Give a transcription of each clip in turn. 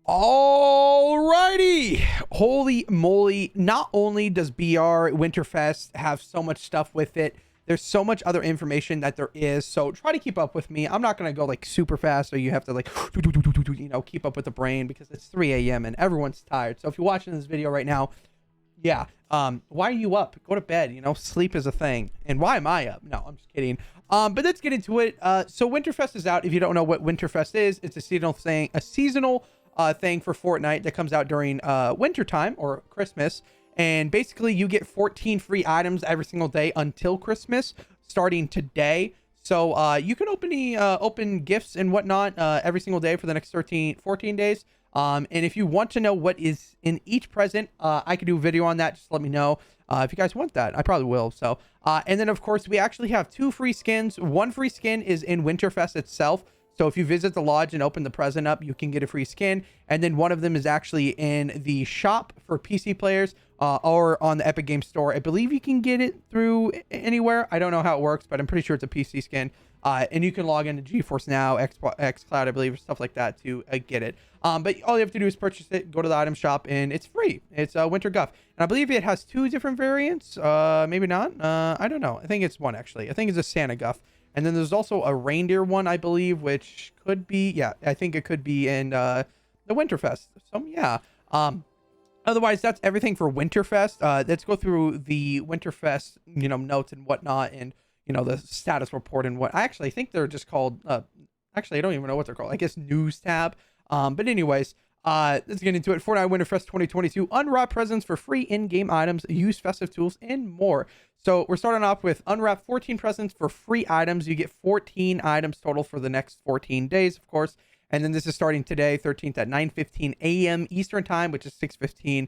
Alrighty, holy moly, not only does BR Winterfest have so much stuff with it, there's so much other information that there is, so try to keep up with me. I'm not going to go like super fast, so you have to like keep up with the brain, because it's 3 a.m. and everyone's tired. So if you're watching this video right now, yeah, why are you up? Go to bed. Sleep is a thing. And why am I up? No, I'm just kidding. But let's get into it. So Winterfest is out. If you don't know what Winterfest is, it's a seasonal thing for Fortnite that comes out during winter time or Christmas. And basically you get 14 free items every single day until Christmas, starting today. So you can open gifts and whatnot every single day for the next 14 days. And if you want to know what is in each present, I could do a video on that. Just let me know if you guys want that. I probably will. So and then of course we actually have 2 free skins. One free skin is in Winterfest itself. So if you visit the lodge and open the present up, you can get a free skin. And then one of them is actually in the shop for PC players or on the Epic Games Store. I believe you can get it through anywhere. I don't know how it works, but I'm pretty sure it's a PC skin. And you can log into GeForce Now, xCloud, I believe, or stuff like that to get it. But all you have to do is purchase it, go to the item shop, and it's free. It's a Winter Guff. And I believe it has 2 different variants. Maybe not. I don't know. I think it's 1, actually. I think it's a Santa Guff. And then there's also a reindeer one, I believe, which could be, yeah, I think it could be in the Winterfest. So, yeah. Otherwise, that's everything for Winterfest. Let's go through the Winterfest, notes and whatnot, and, the status report and what. I actually think they're just called, actually, I don't even know what they're called. I guess News tab. But anyways, let's get into it. Fortnite Winterfest 2022. Unwrap presents for free in-game items, use festive tools, and more. So we're starting off with unwrap 14 presents for free items. You get 14 items total for the next 14 days, of course. And then this is starting today, 13th at 9:15 a.m. Eastern time, which is 6:15.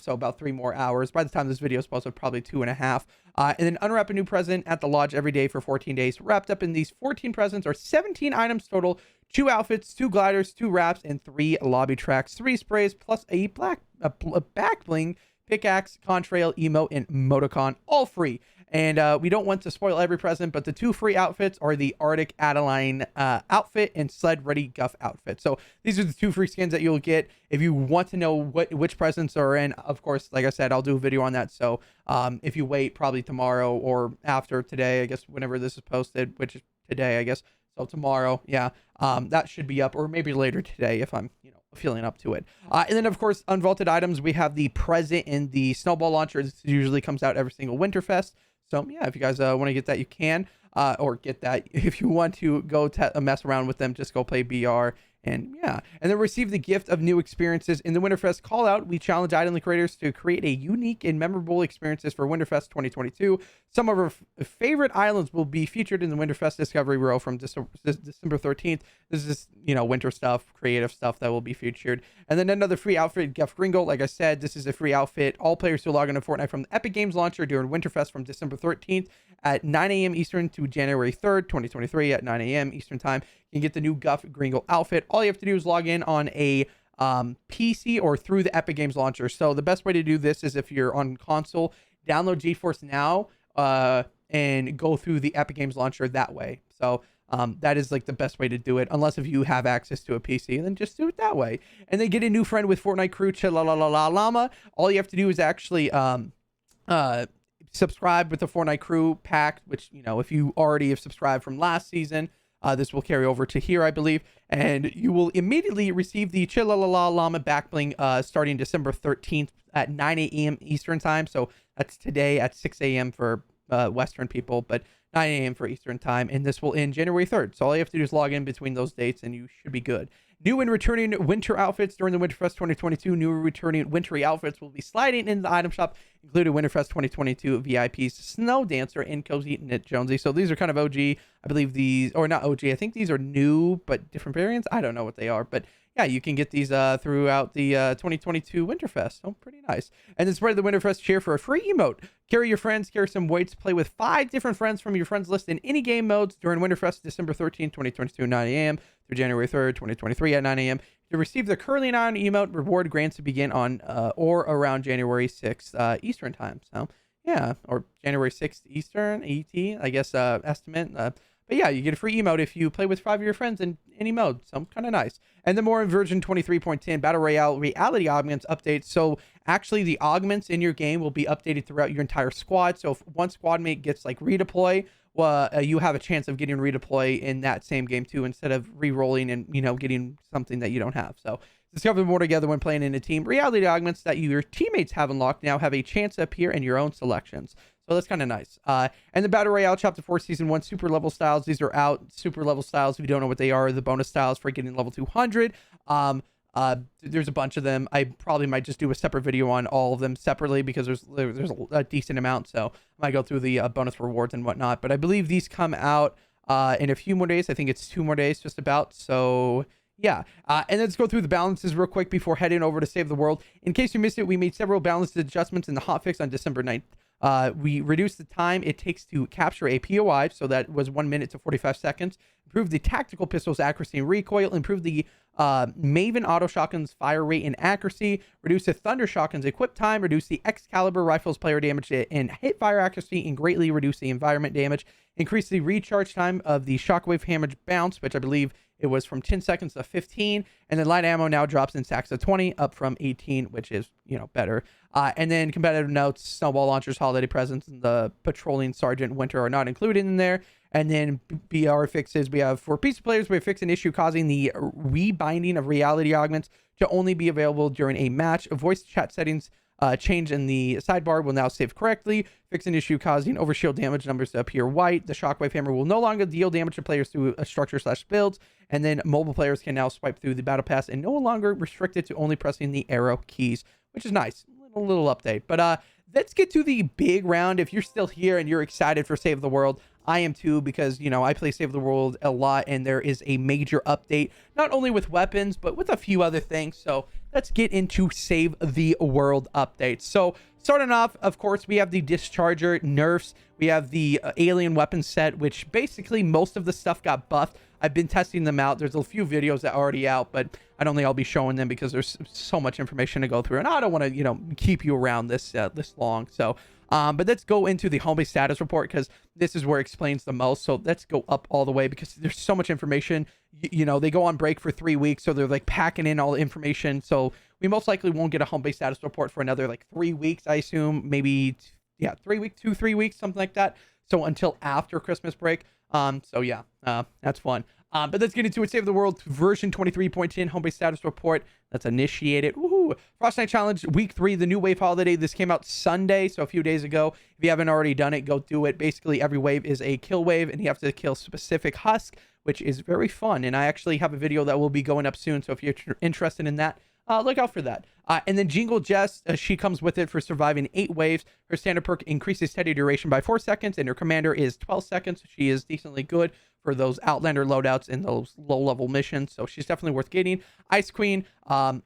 So about 3 more hours. By the time this video is posted, probably 2.5. And then unwrap a new present at the lodge every day for 14 days. Wrapped up in these 14 presents are 17 items total, 2 outfits, 2 gliders, 2 wraps, and 3 lobby tracks, 3 sprays, plus a back bling, pickaxe, contrail, emote, and emoticon, all free. And we don't want to spoil every present, but the 2 free outfits are the Arctic Adeline outfit and Sled Ready Guff outfit. So these are the 2 free skins that you'll get. If you want to know which presents are in, of course, like I said, I'll do a video on that. So if you wait probably tomorrow or after today, I guess whenever this is posted, which is today, I guess. So tomorrow, yeah, that should be up, or maybe later today if I'm, feeling up to it. And then, of course, unvaulted items, we have the present in the snowball launcher. This usually comes out every single Winterfest. So, yeah, if you guys want to get that, you can. Or get that. If you want to go mess around with them, just go play BR. And, yeah. And then receive the gift of new experiences. In the Winterfest call out, we challenge island creators to create a unique and memorable experiences for Winterfest 2022. Some of our favorite islands will be featured in the Winterfest Discovery Row from December 13th. This is, winter stuff, creative stuff that will be featured. And then another free outfit, Guff Gringo. Like I said, this is a free outfit. All players who log into Fortnite from the Epic Games launcher during Winterfest from December 13th at 9 a.m. Eastern to January 3rd, 2023 at 9 a.m. Eastern time. You can get the new Guff Gringo outfit. All you have to do is log in on a PC or through the Epic Games launcher. So the best way to do this is if you're on console, download GeForce Now and go through the Epic Games launcher that way. So that is like the best way to do it, unless if you have access to a PC, then just do it that way. And then get a new friend with Fortnite crew, Llama. All you have to do is actually subscribe with the Fortnite crew pack, which, if you already have subscribed from last season, this will carry over to here, I believe, and you will immediately receive the Llama back bling starting December 13th at 9 a.m. Eastern time. So that's today at 6 a.m. for Western people, but 9 a.m. for Eastern time, and this will end January 3rd. So all you have to do is log in between those dates, and you should be good. New and returning winter outfits during the Winterfest 2022. New and returning wintry outfits will be sliding in the item shop, including Winterfest 2022 VIP's Snow Dancer and Cozy Knit Jonesy. So these are kind of OG. I believe these, or not OG, I think these are new, but different variants. I don't know what they are, but yeah, you can get these throughout the 2022 Winterfest. So pretty nice. And then spread the Winterfest cheer for a free emote. Carry your friends, carry some weights, play with 5 different friends from your friends list in any game modes during Winterfest, December 13th, 2022, 9 a.m. through January 3rd, 2023 at 9 a.m. To receive the Curly 9 emote, reward grants to begin on or around January 6th Eastern time. So yeah, or January 6th Eastern, ET, I guess, estimate. But yeah, you get a free emote if you play with 5 of your friends in any mode. So kind of nice. And then more in version 23.10 Battle Royale reality augments updates. So actually the augments in your game will be updated throughout your entire squad. So if one squad mate gets like redeploy, well, you have a chance of getting redeploy in that same game too, instead of re-rolling and, you know, getting something that you don't have. So discover more together when playing in a team. Reality augments that your teammates have unlocked now have a chance to appear in your own selections. So that's kind of nice. And the Battle Royale Chapter 4 Season 1 Super Level Styles. These are out. Super Level Styles, if you don't know what they are the bonus styles for getting level 200. There's a bunch of them. I probably might just do a separate video on all of them separately because there's a decent amount. So I might go through the bonus rewards and whatnot. But I believe these come out in a few more days. I think it's 2 more days just about. So yeah, and let's go through the balances real quick before heading over to Save the World. In case you missed it, we made several balance adjustments in the hotfix on December 9th. We reduced the time it takes to capture a POI, so that was 1 minute to 45 seconds. Improved the tactical pistol's accuracy and recoil. Improved the Maven auto shotgun's fire rate and accuracy. Reduced the Thunder shotgun's equip time. Reduced the Excalibur rifle's player damage and hit fire accuracy, and greatly reduced the environment damage. Increased the recharge time of the shockwave hammer bounce, which I believe it was from 10 seconds to 15, and then light ammo now drops in stacks of 20, up from 18, which is, you know, better. And then competitive notes, snowball launchers, holiday presents, and the patrolling sergeant winter are not included in there. And then BR fixes, we have for PC players, we have fixed an issue causing the rebinding of reality augments to only be available during a match. Voice chat settings change in the sidebar will now save correctly. Fix an issue causing overshield damage numbers to appear white. The shockwave hammer will no longer deal damage to players through a structure/builds. And then mobile players can now swipe through the battle pass and no longer restricted to only pressing the arrow keys, which is nice. A little update. But let's get to the big round. If you're still here and you're excited for Save the World, I am too, because, you know, I play Save the World a lot and there is a major update, not only with weapons, but with a few other things. So let's get into Save the World updates. So starting off, of course, we have the Discharger nerfs. We have the alien weapon set, which basically most of the stuff got buffed. I've been testing them out. There's a few videos that are already out, but I don't think I'll be showing them because there's so much information to go through, and I don't want to, you know, keep you around this long. So, but let's go into the Homebase status report because this is where it explains the most. So let's go up all the way because there's so much information. You know, they go on break for 3 weeks, so they're like packing in all the information. So we most likely won't get a Homebase status report for another like 3 weeks, I assume. Maybe, yeah, 3 weeks, 3 weeks, something like that. So until after Christmas break. So yeah, that's fun. But let's get into it. Save the World version 23.10 Homebase status report. Let's initiate it. Woohoo! FROSTNITE Challenge week 3, the new wave holiday. This came out Sunday, so a few days ago. If you haven't already done it, go do it. Basically, every wave is a kill wave, and you have to kill specific husk, which is very fun. And I actually have a video that will be going up soon, so if you're interested in that, look out for that. And then Jingle Jess, she comes with it for surviving 8 waves. Her standard perk increases steady duration by 4 seconds, and her commander is 12 seconds. She is decently good for those Outlander loadouts and those low-level missions, so she's definitely worth getting. Ice Queen, December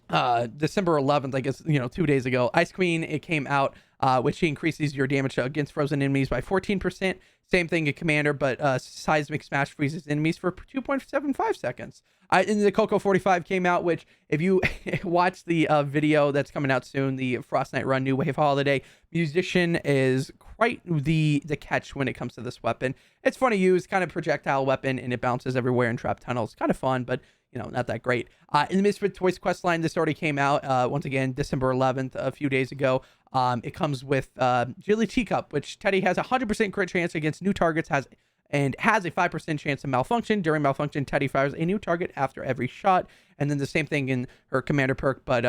11th, I guess, you know, 2 days ago. Ice Queen, it came out, which increases your damage against frozen enemies by 14%. Same thing in Commander, but Seismic Smash freezes enemies for 2.75 seconds. And the Coco 45 came out, which if you watch the video that's coming out soon, the FROSTNITE Run New Wave Holiday, Musician is quite the catch when it comes to this weapon. It's fun to use, kind of projectile weapon, and it bounces everywhere in trap tunnels. Kind of fun, but, you know, not that great. In the Misfit Toys quest line, this already came out, once again, December 11th, a few days ago. It comes with Jilly Teacup, which Teddy has a 100% crit chance against new targets, has a 5% chance of malfunction. During malfunction, Teddy fires a new target after every shot. And then the same thing in her commander perk, but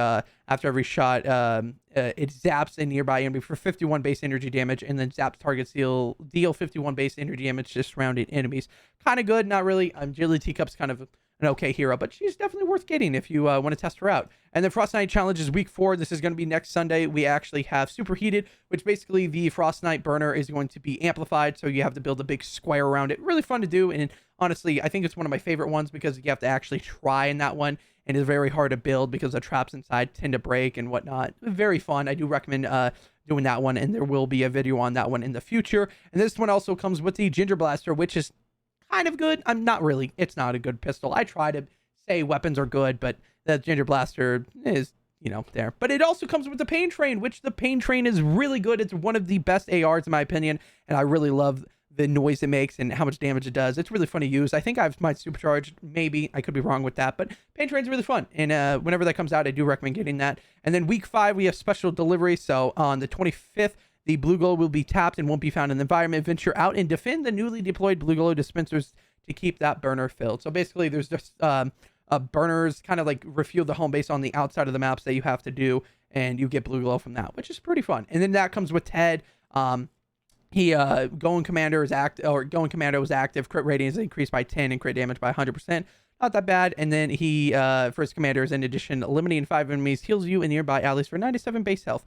after every shot, it zaps a nearby enemy for 51 base energy damage, and then zaps targets deal 51 base energy damage to surrounding enemies. Kind of good, not really. Jilly Teacup's kind of an okay hero, but she's definitely worth getting if you want to test her out. And then FROSTNITE Challenge is week 4. This is going to be next Sunday. We actually have Superheated, which basically the FROSTNITE burner is going to be amplified, so you have to build a big square around it. Really fun to do, and honestly, I think it's one of my favorite ones because you have to actually try in that one, and it's very hard to build because the traps inside tend to break and whatnot. Very fun. I do recommend doing that one, and there will be a video on that one in the future. And this one also comes with the Ginger Blaster, which is kind of good. I'm not really. It's not a good pistol. I try to say weapons are good, but the Ginger Blaster is, you know, there. But it also comes with the Pain Train, which the Pain Train is really good. It's one of the best ARs in my opinion, and I really love the noise it makes and how much damage it does. It's really fun to use. I think I might supercharge, maybe. I could be wrong with that, but Pain Train's really fun. And whenever that comes out, I do recommend getting that. And then week 5, we have special delivery. So on the 25th, the blue glow will be tapped and won't be found in the environment. Venture out and defend the newly deployed blue glow dispensers to keep that burner filled. So basically, there's just burners, kind of like refuel the home base on the outside of the maps that you have to do, and you get blue glow from that, which is pretty fun. And then that comes with Ted. Going Commando was active. Crit rating is increased by 10 and crit damage by 100%. Not that bad. And then he, for his commanders, in addition, eliminating 5 enemies heals you and nearby allies for 97 base health.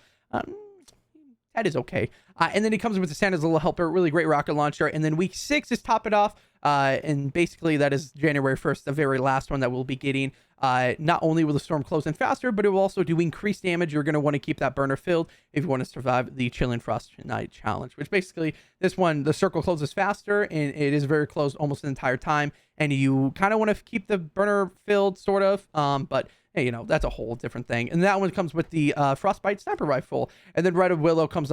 That is okay. And then he comes with the Santa's Little Helper, really great rocket launcher. And then week 6 is Top It Off. And basically that is January 1st, the very last one that we'll be getting. Not only will the storm close in faster, but it will also do increased damage. You're going to want to keep that burner filled if you want to survive the Chilling FROSTNITE challenge, which basically this one, the circle closes faster and it is very closed almost the entire time. And you kind of want to keep the burner filled, sort of. But hey, you know, that's a whole different thing. And that one comes with the Frostbite Sniper Rifle. And then Red Willow comes,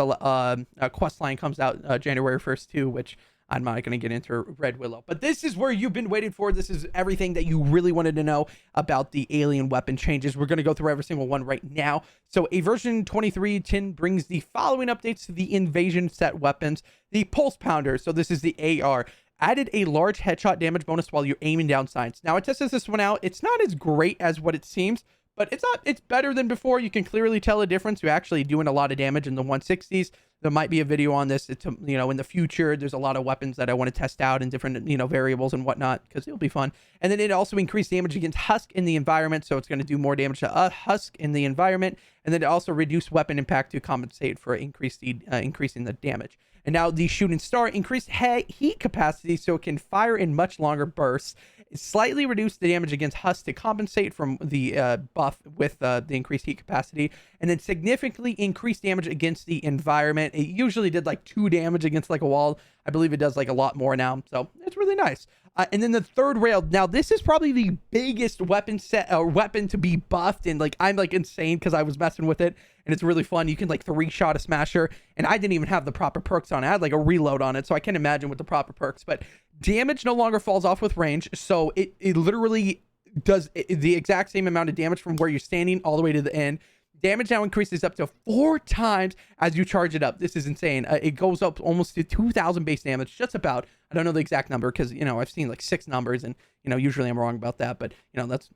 quest line comes out January 1st too, which I'm not going to get into Red Willow. But this is where you've been waiting for. This is everything that you really wanted to know about the alien weapon changes. We're going to go through every single one right now. So a version 23.10 brings the following updates to the invasion set weapons. The Pulse Pounder, so this is the AR, added a large headshot damage bonus while you're aiming down sights. Now I tested this one out. It's not as great as what it seems, but it's better than before. You can clearly tell a difference. You're actually doing a lot of damage in the 160s. There might be a video on this. It's, you know, in the future, there's a lot of weapons that I want to test out in different, you know, variables and whatnot, because it'll be fun. And then it also increased damage against Husk in the environment. So it's going to do more damage to Husk in the environment. And then it also reduced weapon impact to compensate for increasing the damage. And now the Shooting Star increased heat capacity so it can fire in much longer bursts. It slightly reduced the damage against Husk to compensate from the buff with the increased heat capacity, and then significantly increased damage against the environment. It usually did like 2 damage against like a wall. I believe it does like a lot more now, so it's really nice. And then the third rail. Now this is probably the biggest weapon set or weapon to be buffed, and like I'm like insane because I was messing with it, and it's really fun. You can like 3-shot a smasher, and I didn't even have the proper perks on it. I had like a reload on it, so I can't imagine with the proper perks. But damage no longer falls off with range, so it literally does the exact same amount of damage from where you're standing all the way to the end. Damage now increases up to 4 times as you charge it up. This is insane. It goes up almost to 2,000 base damage, just about. I don't know the exact number because, you know, I've seen like 6 numbers and, you know, usually I'm wrong about that, but, you know, that's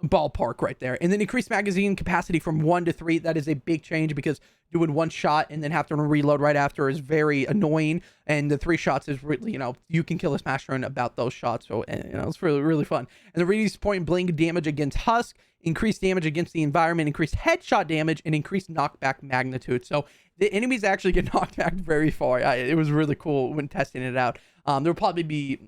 ballpark right there. And then increased magazine capacity from 1 to 3. That is a big change because doing 1 shot and then having to reload right after is very annoying. And the 3 shots is really, you know, you can kill a smasher in about those shots. So, you know, it's really, really fun. And the reduced point blank damage against Husk, increased damage against the environment, increased headshot damage, and increased knockback magnitude. So the enemies actually get knocked back very far. It was really cool when testing it out. There'll probably be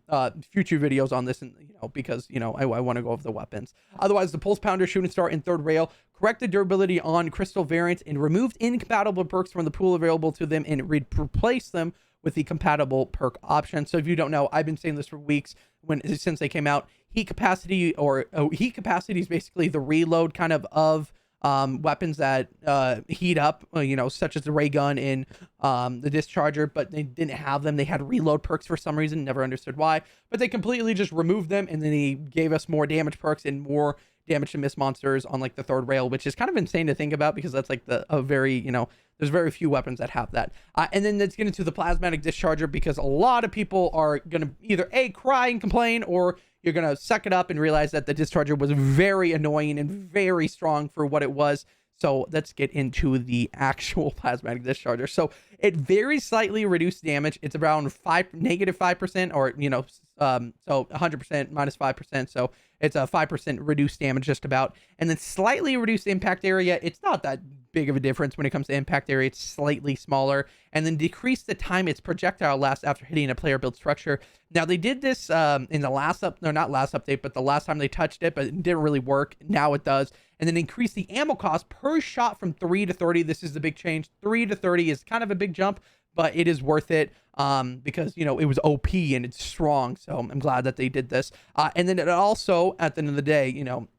future videos on this, and you know, because you know I want to go over the weapons. Otherwise, the Pulse Pounder, Shooting Star, and third rail corrected durability on crystal variants and removed incompatible perks from the pool available to them and replaced them with the compatible perk option. So if you don't know, I've been saying this for weeks since they came out. Heat capacity is basically the reload kind of weapons that heat up, you know, such as the ray gun and the discharger, but they didn't have them. They had reload perks for some reason, never understood why, but they completely just removed them, and then he gave us more damage perks and more damage to miss monsters on like the third rail, which is kind of insane to think about because that's like a very, you know, there's very few weapons that have that. And then let's get into the plasmatic discharger, because a lot of people are going to either cry and complain, or you're going to suck it up and realize that the discharger was very annoying and very strong for what it was. So let's get into the actual plasmatic discharger. So it very slightly reduced damage. It's around -5%, or, you know, so 100% -5%. So it's a 5% reduced damage just about. And then slightly reduced impact area. It's not that big of a difference when it comes to impact area. It's slightly smaller. And then decrease the time its projectile lasts after hitting a player built structure. Now they did this in the last not last update, but the last time they touched it, but it didn't really work. Now it does. And then increase the ammo cost per shot from 3 to 30. This is the big change. 3 to 30 is kind of a big jump, but it is worth it because, you know, it was OP and it's strong. So I'm glad that they did this. And then it also, at the end of the day, you know,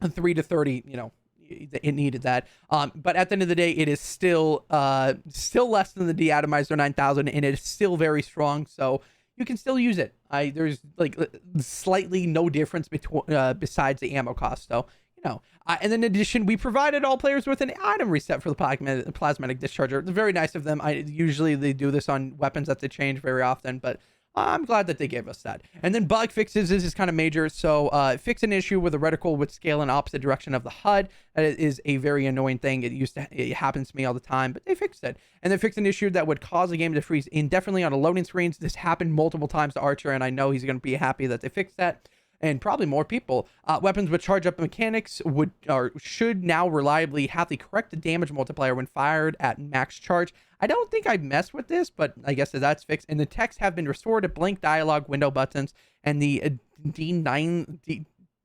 3 to 30, you know, it needed that. But at the end of the day, it is still less than the deatomizer 9000, and it is still very strong. So you can still use it. There's like slightly no difference between besides the ammo cost. So and then in addition, we provided all players with an item reset for the plasmatic discharger. It's very nice of them. Usually they do this on weapons that they change very often, but I'm glad that they gave us that. And then bug fixes. This is kind of major. So fix an issue where the reticle would scale in opposite direction of the HUD. That is a very annoying thing. It happens to me all the time, but they fixed it. And then fix an issue that would cause the game to freeze indefinitely on a loading screens. This happened multiple times to Archer, and I know he's going to be happy that they fixed that. And probably more people. Weapons with charge up mechanics should now reliably have the correct damage multiplier when fired at max charge. I don't think I messed with this, but I guess that's fixed. And the text have been restored to blank dialogue window buttons. And the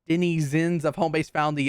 denizens of Homebase found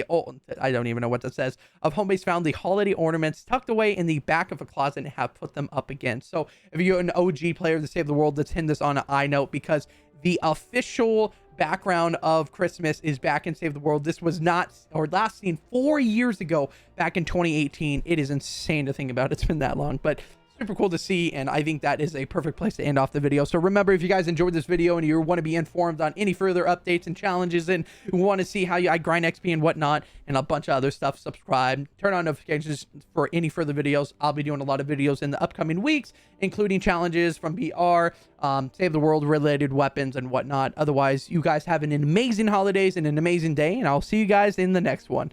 I don't even know what that says. Of Homebase found the holiday ornaments tucked away in the back of a closet and have put them up again. So if you're an OG player to Save the World, let's end this on an I note, because the official background of Christmas is back in Save the World. This was not, or last seen 4 years ago, back in 2018. It is insane to think about. It's been that long, but super cool to see, and I think that is a perfect place to end off the video. So remember, if you guys enjoyed this video and you want to be informed on any further updates and challenges, and want to see how I grind XP and whatnot, and a bunch of other stuff, subscribe, turn on notifications for any further videos. I'll be doing a lot of videos in the upcoming weeks, including challenges from BR, Save the World related weapons and whatnot. Otherwise, you guys have an amazing holidays and an amazing day, and I'll see you guys in the next one.